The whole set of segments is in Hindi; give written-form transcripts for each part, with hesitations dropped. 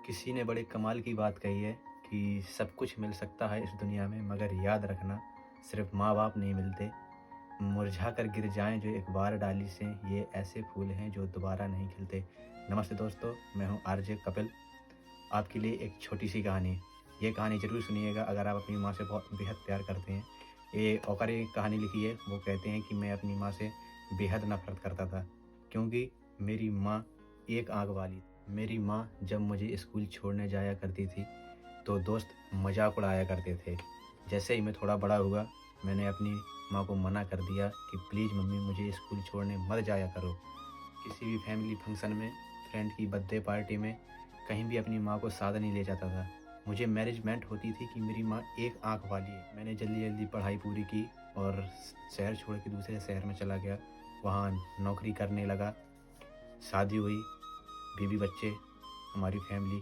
किसी ने बड़े कमाल की बात कही है कि सब कुछ मिल सकता है इस दुनिया में, मगर याद रखना सिर्फ माँ बाप नहीं मिलते। मुरझा कर गिर जाएं जो एक बार डाली से, ये ऐसे फूल हैं जो दोबारा नहीं खिलते। नमस्ते दोस्तों, मैं हूँ आरजे कपिल। आपके लिए एक छोटी सी कहानी। ये कहानी ज़रूर सुनिएगा अगर आप अपनी माँ से बहुत बेहद प्यार करते हैं। ये औकर एक कहानी लिखी है। वो कहते हैं कि मैं अपनी माँ से बेहद नफ़रत करता था, क्योंकि मेरी माँ एक आँख वाली। मेरी माँ जब मुझे स्कूल छोड़ने जाया करती थी तो दोस्त मजाक उड़ाया करते थे। जैसे ही मैं थोड़ा बड़ा हुआ, मैंने अपनी माँ को मना कर दिया कि प्लीज़ मम्मी, मुझे स्कूल छोड़ने मत जाया करो। किसी भी फैमिली फंक्शन में, फ्रेंड की बर्थडे पार्टी में, कहीं भी अपनी माँ को साथ नहीं ले जाता था। मुझे मैनेजमेंट होती थी कि मेरी माँ एक आँख वाली है। मैंने जल्दी-जल्दी पढ़ाई पूरी की और शहर छोड़ के दूसरे शहर में चला गया। वहाँ नौकरी करने लगा, शादी हुई, बीवी बच्चे, हमारी फैमिली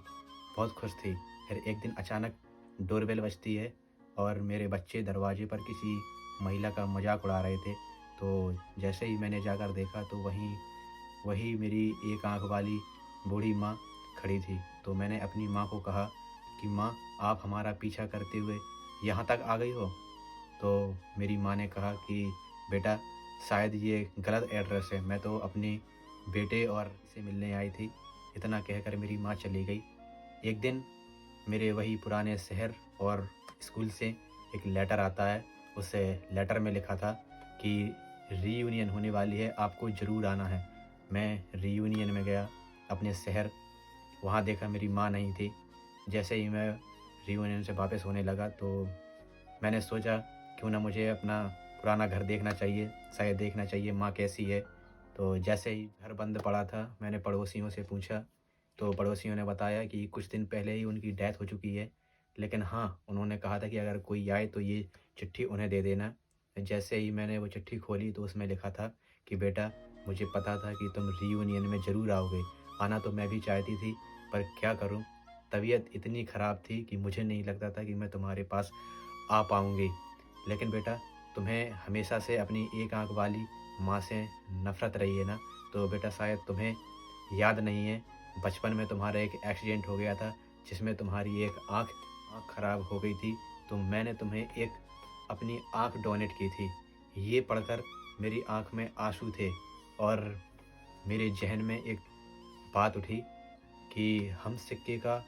बहुत खुश थी। फिर एक दिन अचानक डोरबेल बजती है और मेरे बच्चे दरवाजे पर किसी महिला का मजाक उड़ा रहे थे। तो जैसे ही मैंने जाकर देखा तो वहीं वही मेरी एक आँख वाली बूढ़ी माँ खड़ी थी। तो मैंने अपनी माँ को कहा कि माँ, आप हमारा पीछा करते हुए यहाँ तक आ गई हो? तो मेरी माँ ने कहा कि बेटा, शायद ये गलत एड्रेस है, मैं तो अपने बेटे और से मिलने आई थी। इतना कहकर मेरी माँ चली गई। एक दिन मेरे वही पुराने शहर और स्कूल से एक लेटर आता है। उस लेटर में लिखा था कि रीयूनियन होने वाली है, आपको ज़रूर आना है। मैं रीयूनियन में गया अपने शहर। वहाँ देखा मेरी माँ नहीं थी। जैसे ही मैं रीयूनियन से वापस होने लगा तो मैंने सोचा क्यों ना मुझे अपना पुराना घर देखना चाहिए, शायद देखना चाहिए माँ कैसी है। तो जैसे ही घर बंद पड़ा था, मैंने पड़ोसियों से पूछा, तो पड़ोसियों ने बताया कि कुछ दिन पहले ही उनकी डेथ हो चुकी है। लेकिन हाँ, उन्होंने कहा था कि अगर कोई आए तो ये चिट्ठी उन्हें दे देना। जैसे ही मैंने वो चिट्ठी खोली तो उसमें लिखा था कि बेटा, मुझे पता था कि तुम रीयूनियन में ज़रूर आओगे। आना तो मैं भी चाहती थी, पर क्या करूँ? तबीयत इतनी ख़राब थी कि मुझे नहीं लगता था कि मैं तुम्हारे पास आ पाऊँगी। लेकिन बेटा, तुम्हें हमेशा से अपनी एक आँख वाली माँ से नफ़रत रही है ना, तो बेटा शायद तुम्हें याद नहीं है, बचपन में तुम्हारा एक एक्सीडेंट हो गया था, जिसमें तुम्हारी एक आँख आँख खराब हो गई थी, तो मैंने तुम्हें एक अपनी आँख डोनेट की थी। ये पढ़कर मेरी आँख में आँसू थे और मेरे ज़हन में एक बात उठी कि हम सिक्के का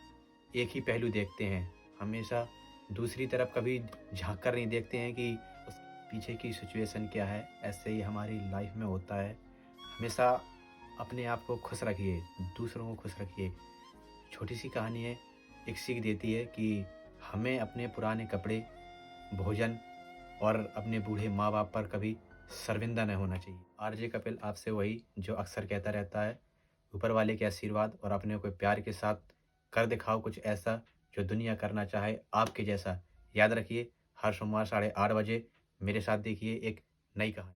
एक ही पहलू देखते हैं, हमेशा दूसरी तरफ कभी झाँक कर नहीं देखते हैं कि उस पीछे की सिचुएशन क्या है। ऐसे ही हमारी लाइफ में होता है। हमेशा अपने आप को खुश रखिए, दूसरों को खुश रखिए। छोटी सी कहानी है, एक सीख देती है कि हमें अपने पुराने कपड़े, भोजन और अपने बूढ़े माँ-बाप पर कभी शर्मिंदा नहीं होना चाहिए। आरजे कपिल आपसे वही जो अक्सर कहता रहता है, ऊपर वाले के आशीर्वाद और अपने को प्यार के साथ कर दिखाओ कुछ ऐसा जो दुनिया करना चाहे आपके जैसा। याद रखिए, हर सोमवार 8:30 बजे मेरे साथ देखिए एक नई कहानी।